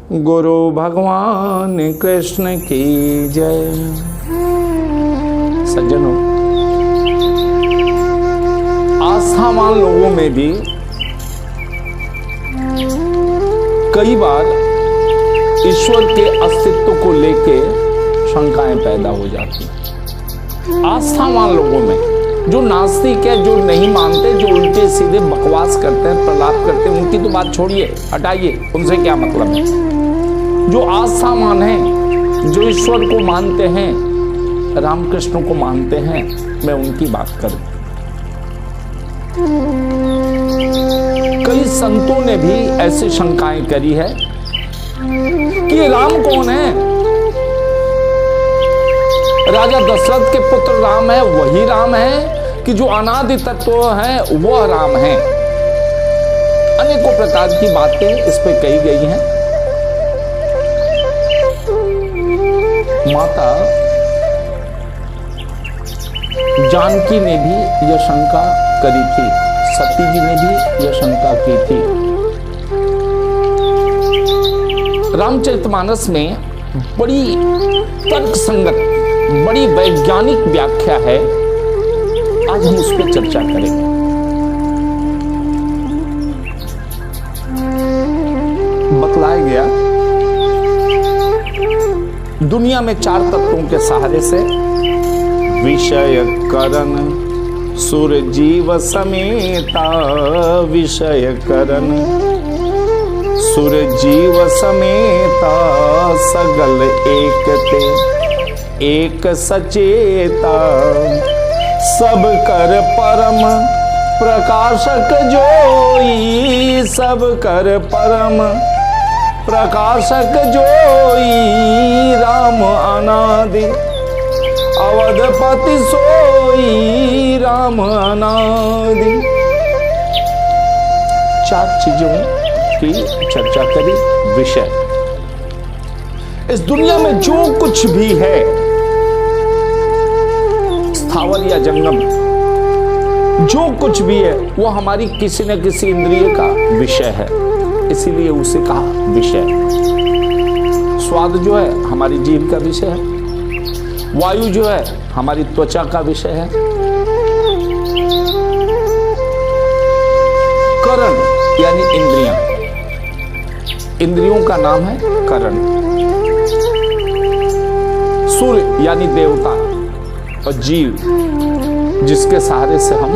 गुरु भगवान कृष्ण की जय। सज्जनों, आस्थावान लोगों में भी कई बार ईश्वर के अस्तित्व को लेके शंकाएं पैदा हो जाती हैं। आस्थावान लोगों में जो नास्तिक है, जो नहीं मानते, जो उल्टे सीधे बकवास करते हैं, प्रलाप करते हैं, उनकी तो बात छोड़िए, हटाइए, उनसे क्या मतलब है। जो आस्थावान हैं, जो ईश्वर को मानते हैं, रामकृष्ण को मानते हैं, मैं उनकी बात करूं। कई संतों ने भी ऐसी शंकाएं करी है कि राम कौन है। राजा दशरथ के पुत्र राम है, वही राम है कि जो अनादि तत्व है वह राम है। अनेकों प्रकार की बातें इस पे कही गई हैं। माता जानकी ने भी यह शंका करी थी, सती जी ने भी यह शंका की थी। रामचरितमानस में बड़ी तर्कसंगत, बड़ी वैज्ञानिक व्याख्या है, आज हम उस पर चर्चा करेंगे। बतलाया गया दुनिया में 4 तत्वों के सहारे से विषय करण सुर जीव समेता, विषय करण सुर जीव समेता, सगल एकते एक सचेता, सब कर परम प्रकाशक जोई, सब कर परम प्रकाशक जोई, राम अनादि अवधपति सोई, राम अनादि। 4 चीजों की चर्चा करी। विषय, इस दुनिया में जो कुछ भी है, स्थावर या जंगम, जो कुछ भी है वो हमारी किसी न किसी इंद्रिय का विषय है, इसीलिए उसे कहा विषय। स्वाद जो है हमारी जीभ का विषय है, वायु जो है हमारी त्वचा का विषय है, करण यानी इंद्रियां, इंद्रियों का नाम है करण। सूर्य यानी देवता और जीव, जिसके सहारे से हम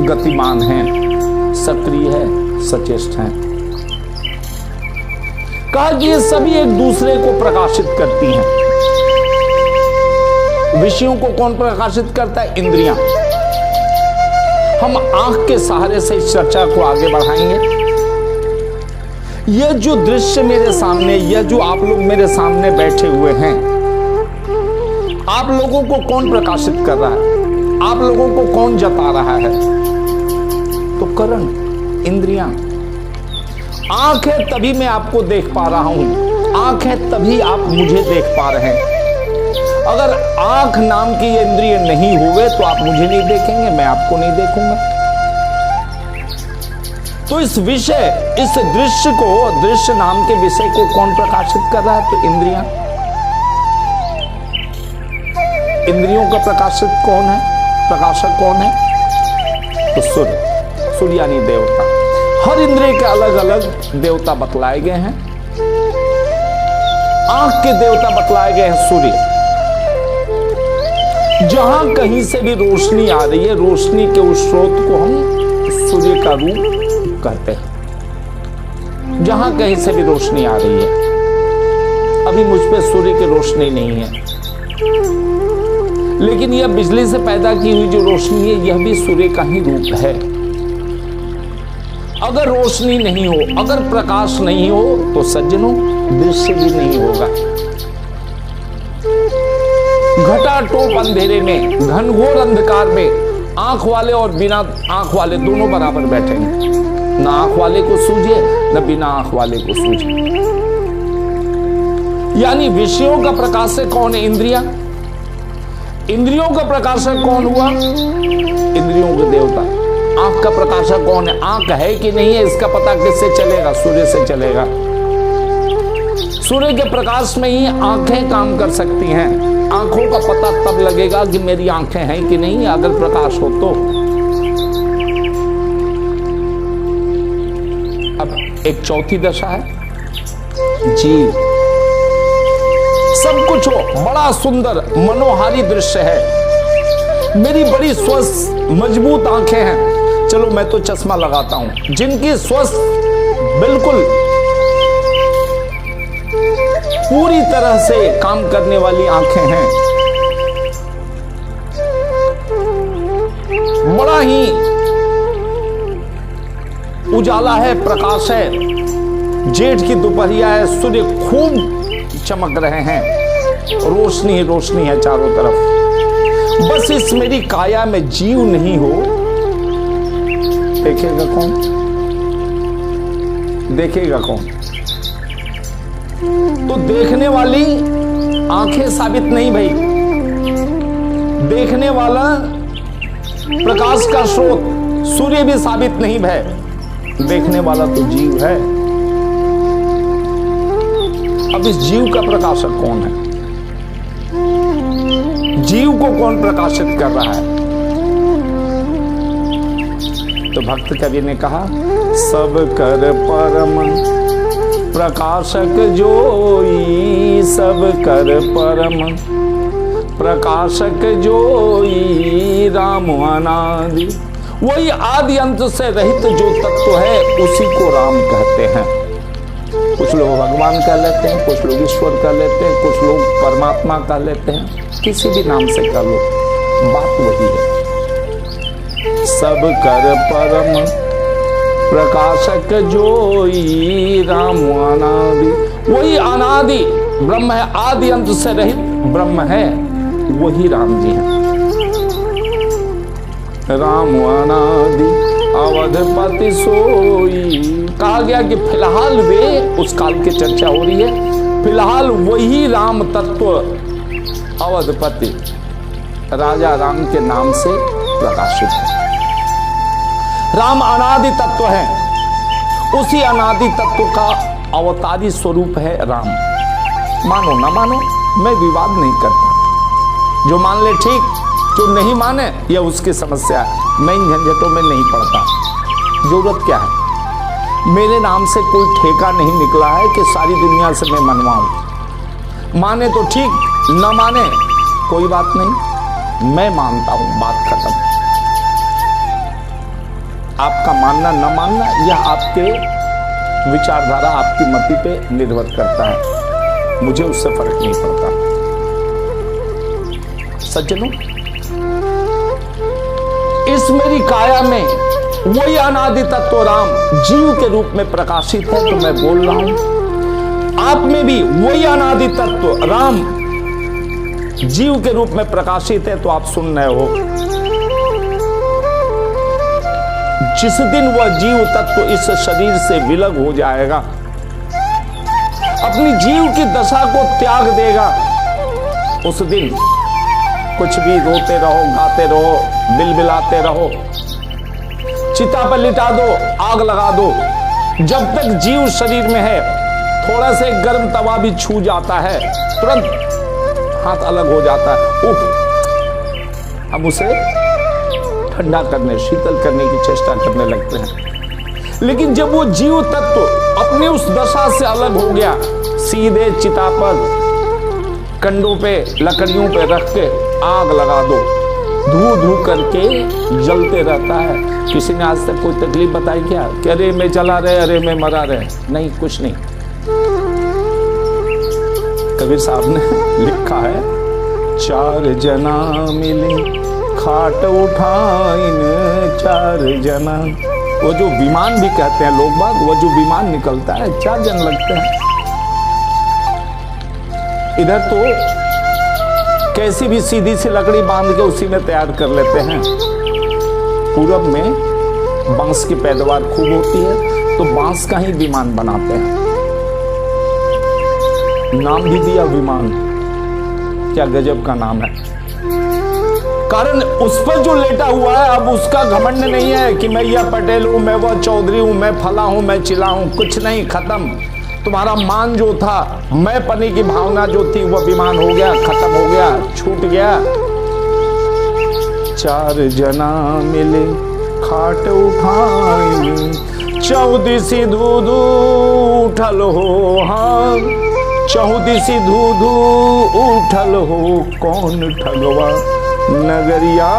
गतिमान हैं, सक्रिय है, सचेष्ट हैं। कहा कि ये सभी एक दूसरे को प्रकाशित करती हैं। विषयों को कौन प्रकाशित करता है? इंद्रियां। हम आंख के सहारे से इस चर्चा को आगे बढ़ाएंगे। यह जो दृश्य मेरे सामने, यह जो आप लोग मेरे सामने बैठे हुए हैं, आप लोगों को कौन प्रकाशित कर रहा है? आप लोगों को कौन जता रहा है? तो करण, इंद्रियां। आंख है तभी मैं आपको देख पा रहा हूं, आंख है तभी आप मुझे देख पा रहे हैं। अगर आंख नाम की ये इंद्रिय नहीं होवे तो आप मुझे नहीं देखेंगे, मैं आपको नहीं देखूंगा। तो इस विषय, इस दृश्य को, दृश्य नाम के विषय को कौन प्रकाशित कर रहा है? तो इंद्रियां। इंद्रियों का प्रकाशित कौन है? प्रकाशक कौन है? तो सूर्य, सूर्य यानी देवता। हर इंद्रिय के अलग अलग देवता बतलाए गए हैं। आंख के देवता बतलाए गए हैं सूर्य। जहां कहीं से भी रोशनी आ रही है, रोशनी के उस स्रोत को हम सूर्य का रूप कहते हैं। जहां कहीं से भी रोशनी आ रही है, अभी मुझ पे सूर्य की रोशनी नहीं है, लेकिन यह बिजली से पैदा की हुई जो रोशनी है, यह भी सूर्य का ही रूप है। अगर रोशनी नहीं हो, अगर प्रकाश नहीं हो, तो सज्जनों दृश्य भी नहीं होगा। घटाटोप अंधेरे में, घनघोर अंधकार में आंख वाले और बिना आंख वाले दोनों बराबर बैठेंगे। ना आंख वाले को सूझे, न बिना आंख वाले को सूझे। यानी विषयों का प्रकाशक कौन है? इंद्रियां। इंद्रियों का प्रकाशक कौन हुआ? इंद्रियों के देवता। आंख का प्रकाशक कौन है? आंख है कि नहीं है इसका पता किससे चलेगा? सूर्य से चलेगा। सूर्य के प्रकाश में ही आंखें काम कर सकती हैं। आंखों का पता तब लगेगा कि मेरी आंखें हैं कि नहीं, अगर प्रकाश हो तो। अब एक चौथी दशा है जीव। सब कुछ हो, बड़ा सुंदर मनोहारी दृश्य है, मेरी बड़ी स्वस्थ मजबूत आंखें हैं, चलो मैं तो चश्मा लगाता हूं। जिनकी स्वस्थ बिल्कुल पूरी तरह से काम करने वाली आंखें हैं, बड़ा ही उजाला है, प्रकाश है, जेठ की दोपहरिया है, सूर्य खूब चमक रहे हैं, रोशनी ही रोशनी है चारों तरफ। बस इस मेरी काया में जीव नहीं हो, देखेगा कौन? देखेगा कौन? तो देखने वाली आंखें साबित नहीं भाई, देखने वाला प्रकाश का स्रोत सूर्य भी साबित नहीं भाई, देखने वाला तो जीव है। अब इस जीव का प्रकाशक कौन है? जीव को कौन प्रकाशित कर रहा है? तो भक्त कवि ने कहा, सब कर परम प्रकाशक जोई, सब कर परम प्रकाशक जोई, राम अनादि। वही आदि अंत से रहित जो तत्व है उसी को राम कहते हैं। कुछ लोग भगवान कह लेते हैं, कुछ लोग ईश्वर कह लेते हैं, कुछ लोग परमात्मा कह लेते हैं, किसी भी नाम से कह लो, बात वही है। सब कर परम प्रकाशक जोई, राम अनादि। वही अनादि ब्रह्म है, आदि अंत से रहित ब्रह्म है, वही राम जी हैं। राम अनादि अवधपति सोई। कहा गया कि फिलहाल वे, उस काल की चर्चा हो रही है, फिलहाल वही राम तत्व अवधपति राजा राम के नाम से प्रकाशित है। राम अनादि तत्व है, उसी अनादि तत्व का अवतारी स्वरूप है राम। मानो ना मानो, मैं विवाद नहीं करता, जो मान ले ठीक, जो नहीं माने यह उसकी समस्या है, मैं इन झंझटों में नहीं पड़ता। जरूरत क्या है? मेरे नाम से कोई ठेका नहीं निकला है कि सारी दुनिया से मैं मनवाऊं। माने तो ठीक, न माने कोई बात नहीं, मैं मानता हूं, बात खत्म। आपका मानना न मानना यह आपके विचारधारा, आपकी मति पे निर्भर करता है, मुझे उससे फर्क नहीं पड़ता। सज्जनों, इस मेरी काया में वही अनादि तत्व राम जीव के रूप में प्रकाशित है, तो मैं बोल रहा हूं। आप में भी वही अनादि तत्व राम जीव के रूप में प्रकाशित है, तो आप सुन रहे हो। जिस दिन वह जीव तत्व इस शरीर से विलग हो जाएगा, अपनी जीव की दशा को त्याग देगा, उस दिन कुछ भी रोते रहो, गाते रहो, बिलबिलाते रहो, चिता पर लिटा दो, आग लगा दो, जब तक जीव शरीर में है, थोड़ा से गर्म तवा भी छू जाता है, तुरंत हाथ अलग हो जाता है, उफ, हम उसे ठंडा करने, शीतल करने की चेष्टा करने लगते हैं। लेकिन जब वो जीव तत्व अपने उस दशा से अलग हो गया, सीधे चिता पर, कंडों पे, लकड़ियों पे रख के आग लगा दो, धू धू करके जलते रहता है। किसी ने आज तक कोई तकलीफ बताई क्या कि अरे मैं जला रहे, अरे मैं मरा रहे? नहीं, कुछ नहीं। कबीर साहब ने लिखा है, चार जना मिले खाट उठाइन चार जना। वो जो विमान भी कहते हैं लोग बाग, वो जो विमान निकलता है, 4 जन लगते हैं। इधर तो कैसी भी सीधी सी लकड़ी बांध के उसी में तैयार कर लेते हैं। पूरब में बांस की पैदावार खूब होती है, तो बांस का ही विमान बनाते हैं। नाम भी दिया विमान, क्या गजब का नाम है। कारण उस पर जो लेटा हुआ है, अब उसका घमंड नहीं है कि मैं यह पटेल हूं, मैं वह चौधरी हूं, मैं फला हूं, मैं चिला हूं, कुछ नहीं, खत्म। तुम्हारा मान जो था, मैं पनी की भावना जो थी, वह विमान हो गया, खत्म हो गया, छूट गया। चार जना मिले खाट उठाई, 14 दूध उठल हो, हाँ 14 दूध उठल हो, कौन ठगवा नगरिया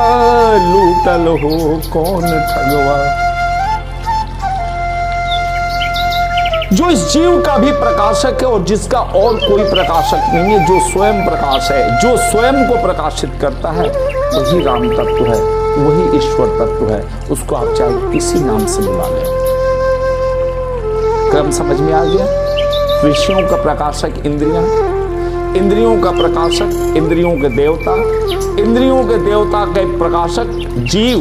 लूटल हो, कौन ठगवा। जो इस जीव का भी प्रकाशक है और जिसका और कोई प्रकाशक नहीं है, जो स्वयं प्रकाश है, जो स्वयं को प्रकाशित करता है, वही राम तत्व है, वही ईश्वर तत्व है। उसको आप चाहे किसी नाम से बुला लें। क्रम समझ में आ गया? विषयों का प्रकाशक इंद्रियां, इंद्रियों का प्रकाशक इंद्रियों के देवता, इंद्रियों के देवता के प्रकाशक जीव,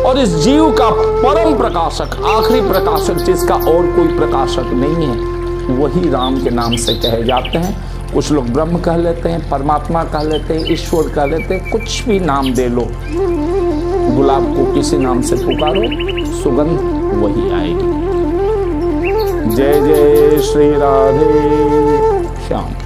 और इस जीव का परम प्रकाशक, आखिरी प्रकाशक, जिसका और कोई प्रकाशक नहीं है, वही राम के नाम से कहे जाते हैं। कुछ लोग ब्रह्म कह लेते हैं, परमात्मा कह लेते हैं, ईश्वर कह लेते हैं, कुछ भी नाम दे लो। गुलाब को किसी नाम से पुकारो, सुगंध वही आएगी। जय जय श्री राधे श्याम।